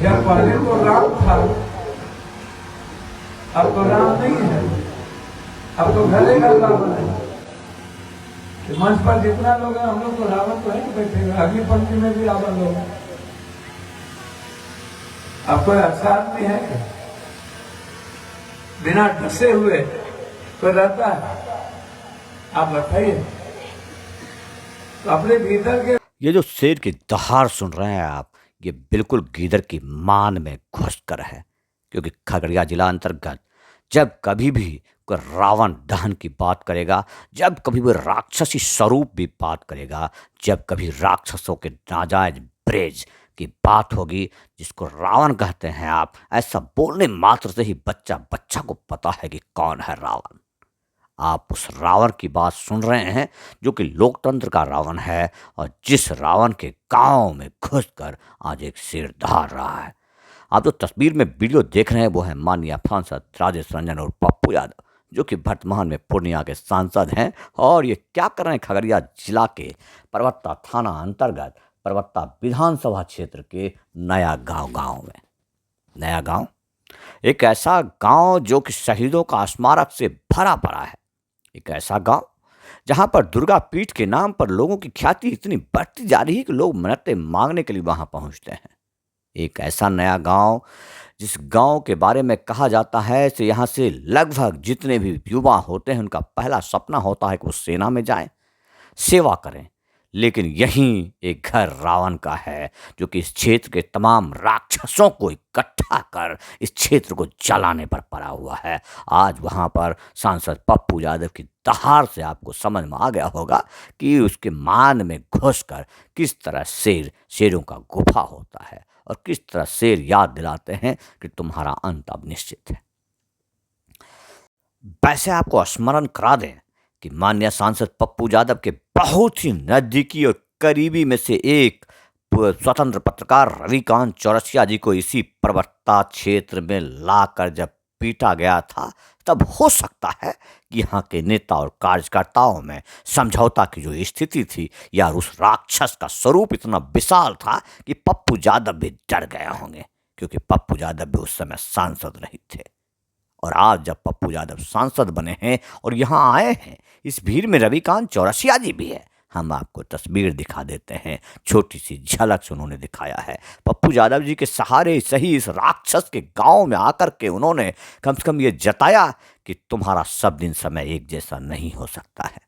या पहले तो राम था, अब तो राम नहीं है, अब तो घरे घर रावण है। मंच पर जितना लोग हैं, हम लोग तो रावण तो है कि बैठे, अगली पंक्ति में भी रावण लोग। अब कोई अच्छा आदमी है क्या बिना डसे हुए कोई रहता है? आप बताइए। तो अपने भीतर के ये जो शेर की दहाड़ सुन रहे हैं आप, ये बिल्कुल गीदड़ की मान में घुसकर है। क्योंकि खगड़िया जिला अंतर्गत जब कभी भी कोई रावण दहन की बात करेगा, जब कभी वो राक्षसी स्वरूप भी बात करेगा, जब कभी राक्षसों के नाजायज ब्रेज की बात होगी, जिसको रावण कहते हैं आप, ऐसा बोलने मात्र से ही बच्चा बच्चा को पता है कि कौन है रावण। आप उस रावण की बात सुन रहे हैं जो कि लोकतंत्र का रावण है, और जिस रावण के गांव में घुसकर आज एक शेर दहाड़ रहा है। आप जो तस्वीर में वीडियो देख रहे हैं वो है माननीय सांसद राजेश रंजन और पप्पू यादव, जो कि वर्तमान में पूर्णिया के सांसद हैं। और ये क्या कर रहे हैं खगड़िया जिला के परबत्ता थाना अंतर्गत परबत्ता विधानसभा क्षेत्र के नया गांव में। नया गांव एक ऐसा गांव जो कि शहीदों का स्मारक से भरा पड़ा है। एक ऐसा गांव जहां पर दुर्गा पीठ के नाम पर लोगों की ख्याति इतनी बढ़ती जा रही है कि लोग मन्नतें मांगने के लिए वहां पहुंचते हैं। एक ऐसा नया गांव जिस गांव के बारे में कहा जाता है कि यहाँ से लगभग जितने भी युवा होते हैं उनका पहला सपना होता है कि वो सेना में जाएं, सेवा करें। लेकिन यहीं एक घर रावण का है जो कि इस क्षेत्र के तमाम राक्षसों को इकट्ठा कर इस क्षेत्र को जलाने पर पड़ा हुआ है। आज वहां पर सांसद पप्पू यादव की दहाड़ से आपको समझ में आ गया होगा कि उसके मान में घुसकर किस तरह शेरों का गुफा होता है और किस तरह शेर याद दिलाते हैं कि तुम्हारा अंत अब निश्चित है। वैसे आपको स्मरण करा दें कि माननीय सांसद पप्पू यादव के बहुत ही नजदीकी और करीबी में से एक स्वतंत्र पत्रकार रविकांत चौरसिया जी को इसी परबत्ता क्षेत्र में लाकर जब पीटा गया था, तब हो सकता है कि यहाँ के नेता और कार्यकर्ताओं में समझौता की जो स्थिति थी, या उस राक्षस का स्वरूप इतना विशाल था कि पप्पू यादव भी डर गए होंगे। क्योंकि पप्पू यादव भी उस समय सांसद नहीं थे। और आज जब पप्पू यादव सांसद बने हैं और यहाँ आए हैं, इस भीड़ में रविकांत चौरसिया जी भी है। हम आपको तस्वीर दिखा देते हैं, छोटी सी झलक से उन्होंने दिखाया है। पप्पू यादव जी के सहारे सही इस राक्षस के गांव में आकर के उन्होंने कम से कम ये जताया कि तुम्हारा सब दिन समय एक जैसा नहीं हो सकता है।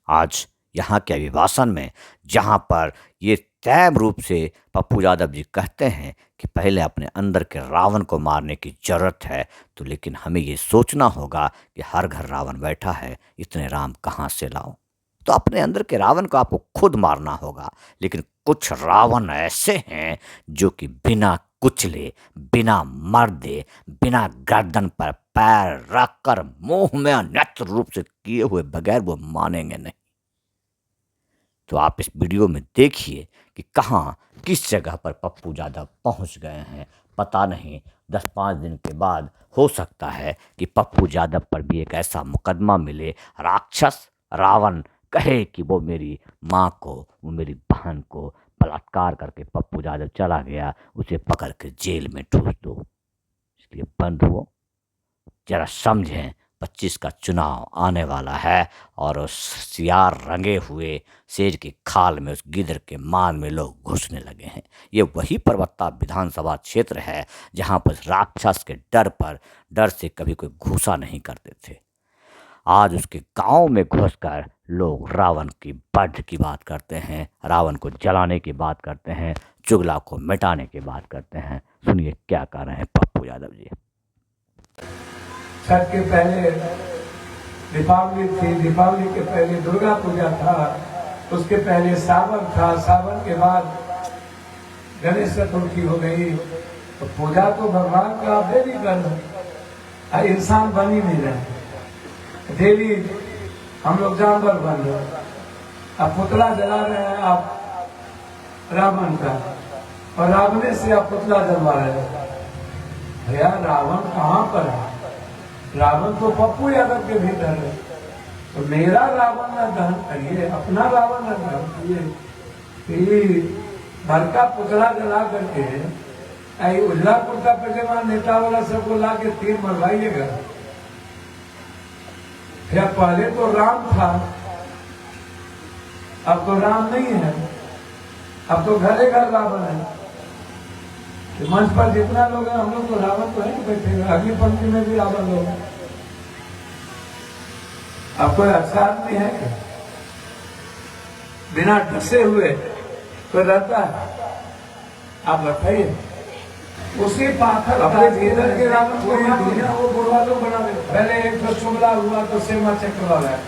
आज यहाँ के अभिभाषण में जहाँ पर ये तय रूप से पप्पू यादव जी कहते हैं कि पहले अपने अंदर के रावण को मारने की जरूरत है, तो लेकिन हमें ये सोचना होगा कि हर घर रावण बैठा है, इतने राम कहाँ से लाऊं। तो अपने अंदर के रावण को आपको खुद मारना होगा। लेकिन कुछ रावण ऐसे हैं जो कि बिना कुचले, बिना मर्दे, बिना गर्दन पर पैर रखकर मुंह में अन्यत्र रूप से किए हुए बगैर वो मानेंगे नहीं। तो आप इस वीडियो में देखिए कि कहाँ किस जगह पर पप्पू यादव पहुंच गए हैं। पता नहीं 10-5 दिन के बाद हो सकता है कि पप्पू यादव पर भी एक ऐसा मुकदमा मिले, राक्षस रावण कहे कि वो मेरी माँ को, वो मेरी बहन को बलात्कार करके पप्पू यादव चला गया, उसे पकड़ के जेल में ठूस दो। इसलिए बंद हो, जरा समझें 25 का चुनाव आने वाला है और उस सियार रंगे हुए शेर की खाल में, उस गिदड़ के मान में लोग घुसने लगे हैं। ये वही परबत्ता विधानसभा क्षेत्र है जहां पर राक्षस के डर से कभी कोई घुसा नहीं करते थे। आज उसके गांव में घुसकर लोग रावण की वध की बात करते हैं, रावण को जलाने की बात करते हैं, चुगला को मिटाने की बात करते हैं। सुनिए क्या कर रहे हैं पप्पू यादव जी। छठ के पहले दीपावली थी, दीपावली के पहले दुर्गा पूजा था, उसके पहले सावन था, सावन के बाद गणेश चतुर्थी हो गई। तो पूजा तो भगवान का आप डेली कर, इंसान बन ही नहीं रहे, डेली हम लोग जानवर बन रहे। अब पुतला जला रहे हैं आप रावण का, और रावण से आप पुतला जलवा रहे हैं। यार रावण कहाँ पर है? रावण तो पप्पू यादव के भीतर है। तो मेरा रावण न दहन करिए, अपना रावण न दहन करिए। घर का पुतला जला करके आई उजला कुर्ता पजामा नेता वाला सबको ला के तीर मरवाइएगा। या पहले तो राम था, अब तो राम नहीं है, अब तो घरे घर रावण है। तो मंच पर जितना लोग हैं हम लोग तो रावण तो है बैठे हुए, अगली पंक्ति में भी रावण लोग। अब कोई अच्छा आदमी है क्या बिना ढसे हुए कोई रहता है? आप बताइए। उसी पाथर अपने भीतर के रावण को दुनिया वो बुरा लोग बना दे। पहले एक तो शुक्ला हुआ तो सेमा चक्र वाला है,